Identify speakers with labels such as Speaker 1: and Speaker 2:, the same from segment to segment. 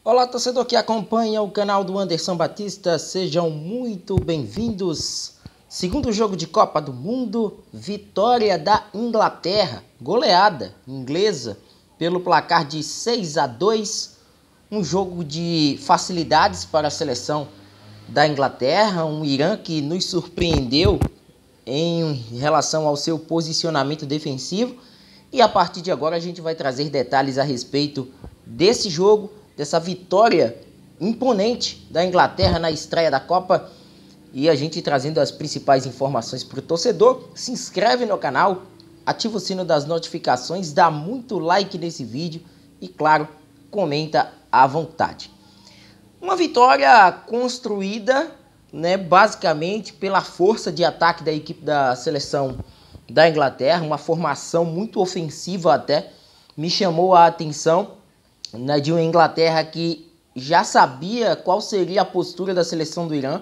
Speaker 1: Olá, torcedor que acompanha o canal do Anderson Batista, sejam muito bem-vindos. Segundo jogo de Copa do Mundo, vitória da Inglaterra, goleada inglesa pelo placar de 6-2, um jogo de facilidades para a seleção da Inglaterra, um Irã que nos surpreendeu em relação ao seu posicionamento defensivo. E a partir de agora a gente vai trazer detalhes a respeito desse jogo, dessa vitória imponente da Inglaterra na estreia da Copa, e a gente trazendo as principais informações para o torcedor. Se inscreve no canal, ativa o sino das notificações, dá muito like nesse vídeo e, claro, comenta à vontade. Uma vitória construída, basicamente pela força de ataque da equipe da seleção da Inglaterra, uma formação muito ofensiva até. Me chamou a atenção de uma Inglaterra que já sabia qual seria a postura da seleção do Irã,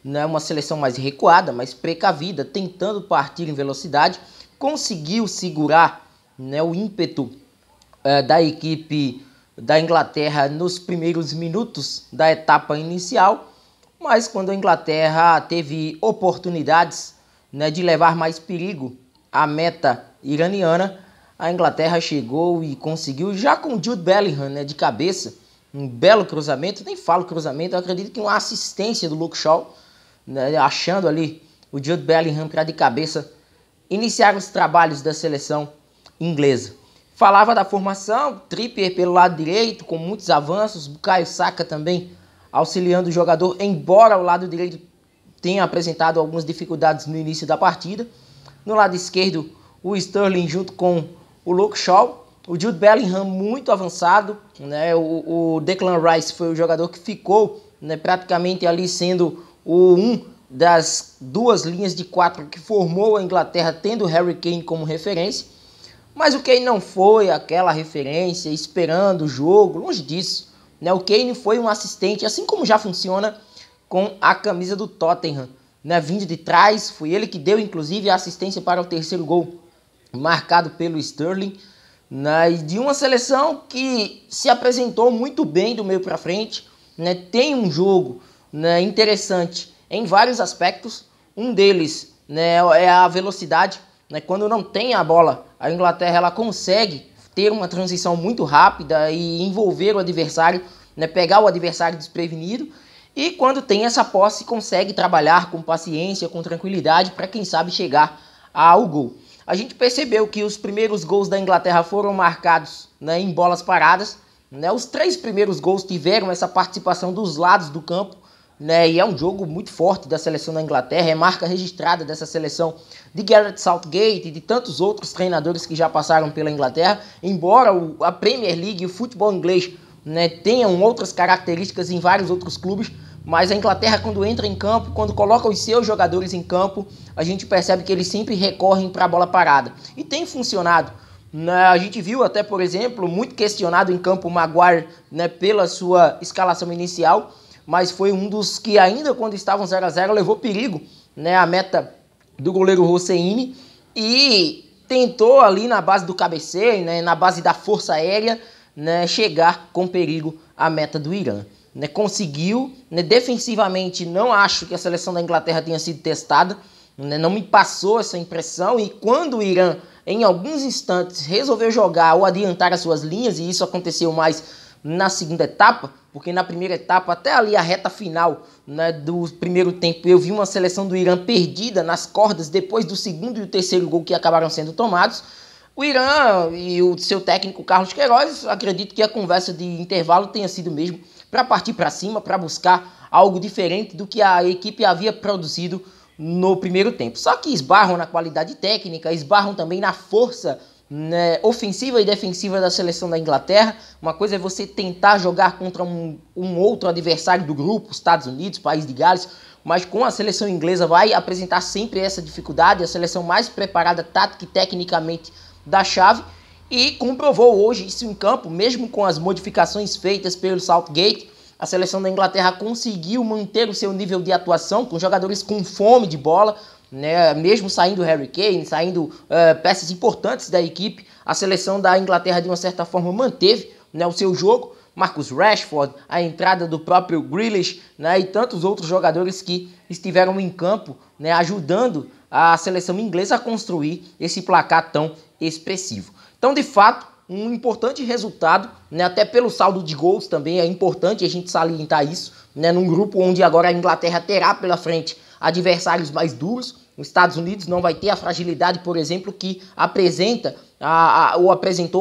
Speaker 1: uma seleção mais recuada, mais precavida, tentando partir em velocidade, conseguiu segurar o ímpeto da equipe da Inglaterra nos primeiros minutos da etapa inicial, mas quando a Inglaterra teve oportunidades de levar mais perigo à meta iraniana, a Inglaterra chegou e conseguiu, já com o Jude Bellingham de cabeça, um belo cruzamento. Nem falo cruzamento, eu acredito que uma assistência do Luke Shaw, achando ali o Jude Bellingham para de cabeça iniciar os trabalhos da seleção inglesa. Falava da formação, Trippier pelo lado direito, com muitos avanços, Bukayo Saka também auxiliando o jogador, embora o lado direito tenha apresentado algumas dificuldades no início da partida. No lado esquerdo, o Sterling junto com o Luke Shaw, o Jude Bellingham muito avançado, o Declan Rice foi o jogador que ficou praticamente ali sendo um das duas linhas de quatro que formou a Inglaterra, tendo o Harry Kane como referência. Mas o Kane não foi aquela referência esperando o jogo, longe disso. O Kane foi um assistente, assim como já funciona com a camisa do Tottenham, vindo de trás. Foi ele que deu inclusive a assistência para o terceiro gol, marcado pelo Sterling, de uma seleção que se apresentou muito bem do meio para frente, tem um jogo interessante em vários aspectos. Um deles é a velocidade. Quando não tem a bola, a Inglaterra ela consegue ter uma transição muito rápida e envolver o adversário, pegar o adversário desprevenido. E quando tem essa posse, consegue trabalhar com paciência, com tranquilidade, para quem sabe chegar ao gol. A gente percebeu que os primeiros gols da Inglaterra foram marcados em bolas paradas. Os três primeiros gols tiveram essa participação dos lados do campo. E é um jogo muito forte da seleção da Inglaterra, é marca registrada dessa seleção de Gareth Southgate e de tantos outros treinadores que já passaram pela Inglaterra. Embora a Premier League e o futebol inglês tenham outras características em vários outros clubes, mas a Inglaterra, quando entra em campo, quando coloca os seus jogadores em campo, a gente percebe que eles sempre recorrem para a bola parada. E tem funcionado. A gente viu até, por exemplo, muito questionado em campo o Maguire pela sua escalação inicial, mas foi um dos que ainda quando estavam 0-0 levou perigo à meta do goleiro Hosseini e tentou ali na base do cabeceio, na base da força aérea, chegar com perigo à meta do Irã. Conseguiu, defensivamente não acho que a seleção da Inglaterra tenha sido testada, não me passou essa impressão, e quando o Irã em alguns instantes resolveu jogar ou adiantar as suas linhas, e isso aconteceu mais na segunda etapa, porque na primeira etapa, até ali a reta final do primeiro tempo, eu vi uma seleção do Irã perdida nas cordas depois do segundo e o terceiro gol que acabaram sendo tomados. O Irã e o seu técnico Carlos Queiroz, acredito que a conversa de intervalo tenha sido mesmo para partir para cima, para buscar algo diferente do que a equipe havia produzido no primeiro tempo. Só que esbarram na qualidade técnica, esbarram também na força ofensiva e defensiva da seleção da Inglaterra. Uma coisa é você tentar jogar contra um outro adversário do grupo, Estados Unidos, País de Gales, mas com a seleção inglesa vai apresentar sempre essa dificuldade, a seleção mais preparada tática e tecnicamente da chave, e comprovou hoje isso em campo, mesmo com as modificações feitas pelo Southgate. A seleção da Inglaterra conseguiu manter o seu nível de atuação com jogadores com fome de bola, mesmo saindo Harry Kane, saindo peças importantes da equipe. A seleção da Inglaterra de uma certa forma manteve o seu jogo, Marcus Rashford, a entrada do próprio Grealish, né, e tantos outros jogadores que estiveram em campo, né, ajudando a seleção inglesa a construir esse placar tão expressivo. Então, de fato, um importante resultado, né, até pelo saldo de gols também é importante a gente salientar isso, né, num grupo onde agora a Inglaterra terá pela frente adversários mais duros. Os Estados Unidos não vai ter a fragilidade, por exemplo, que apresentou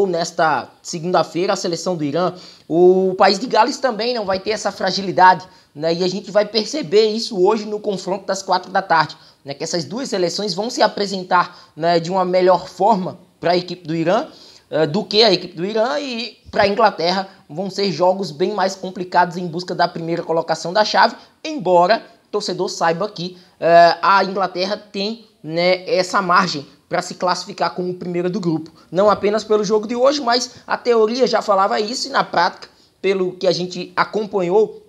Speaker 1: nesta segunda-feira a seleção do Irã. O país de Gales também não vai ter essa fragilidade, né? E a gente vai perceber isso hoje no confronto das 4 da tarde, né? Que essas duas seleções vão se apresentar, né, de uma melhor forma para a equipe do Irã do que a equipe do Irã, e para a Inglaterra vão ser jogos bem mais complicados em busca da primeira colocação da chave, embora o torcedor saiba que a Inglaterra tem, né, essa margem para se classificar como o primeiro do grupo. Não apenas pelo jogo de hoje, mas a teoria já falava isso, e na prática, pelo que a gente acompanhou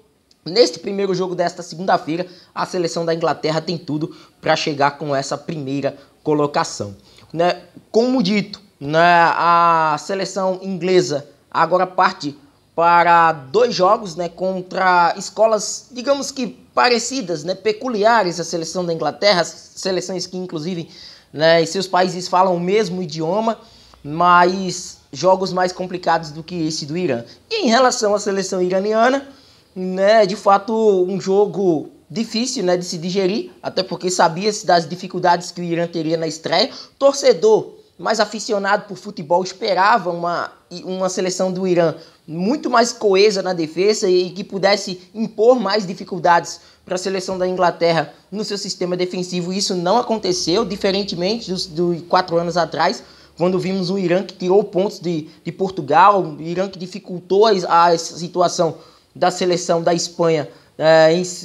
Speaker 1: neste primeiro jogo desta segunda-feira, a seleção da Inglaterra tem tudo para chegar com essa primeira colocação, né? Como dito, né, a seleção inglesa agora parte para 2 jogos, né, contra escolas, digamos que parecidas, né, peculiares à seleção da Inglaterra, seleções que inclusive, né, em seus países falam o mesmo idioma, mas jogos mais complicados do que esse do Irã. E em relação à seleção iraniana, né, de fato um jogo difícil, né, de se digerir, até porque sabia-se das dificuldades que o Irã teria na estreia. Torcedor mais aficionado por futebol esperava uma seleção do Irã muito mais coesa na defesa e que pudesse impor mais dificuldades para a seleção da Inglaterra no seu sistema defensivo. Isso não aconteceu, diferentemente dos 4 anos atrás, quando vimos um Irã que tirou pontos de Portugal, um Irã que dificultou a situação da seleção da Espanha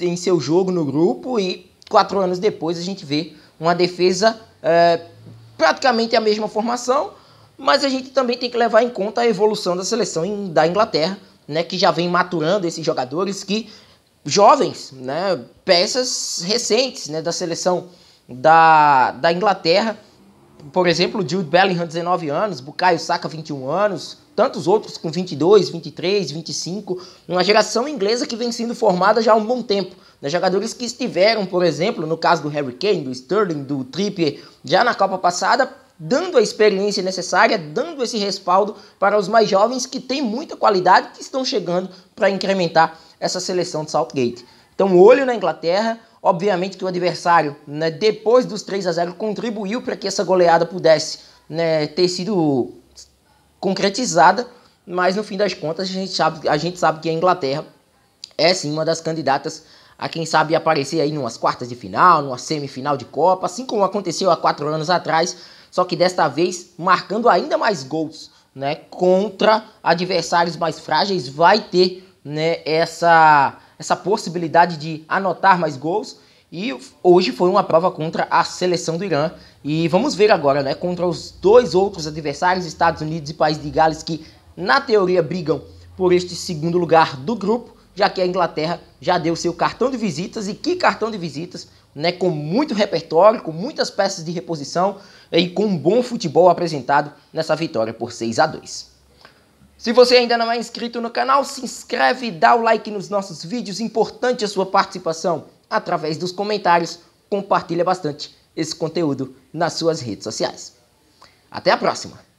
Speaker 1: em seu jogo no grupo, e 4 anos depois a gente vê uma defesa praticamente a mesma formação, mas a gente também tem que levar em conta a evolução da seleção da Inglaterra, né, que já vem maturando esses jogadores jovens, né, peças recentes, né, da seleção da Inglaterra. Por exemplo, Jude Bellingham, 19 anos, Bukayo Saka, 21 anos, tantos outros com 22, 23, 25, uma geração inglesa que vem sendo formada já há um bom tempo, né? Jogadores que estiveram, por exemplo, no caso do Harry Kane, do Sterling, do Trippier, já na Copa passada, dando a experiência necessária, dando esse respaldo para os mais jovens que têm muita qualidade, que estão chegando para incrementar essa seleção de Southgate. Então, olho na Inglaterra. Obviamente que o adversário, né, depois dos 3-0, contribuiu para que essa goleada pudesse, né, ter sido concretizada, mas no fim das contas a gente sabe que a Inglaterra é sim uma das candidatas a quem sabe aparecer aí numas quartas de final, numa semifinal de Copa, assim como aconteceu há 4 anos atrás, só que desta vez marcando ainda mais gols, né, contra adversários mais frágeis. Vai ter, né, essa possibilidade de anotar mais gols, e hoje foi uma prova contra a seleção do Irã, e vamos ver agora, né, contra os 2 outros adversários, Estados Unidos e País de Gales, que na teoria brigam por este segundo lugar do grupo, já que a Inglaterra já deu seu cartão de visitas, e que cartão de visitas, né, com muito repertório, com muitas peças de reposição e com um bom futebol apresentado nessa vitória por 6-2. Se você ainda não é inscrito no canal, se inscreve, dá o like nos nossos vídeos. Importante a sua participação através dos comentários. Compartilha bastante esse conteúdo nas suas redes sociais. Até a próxima!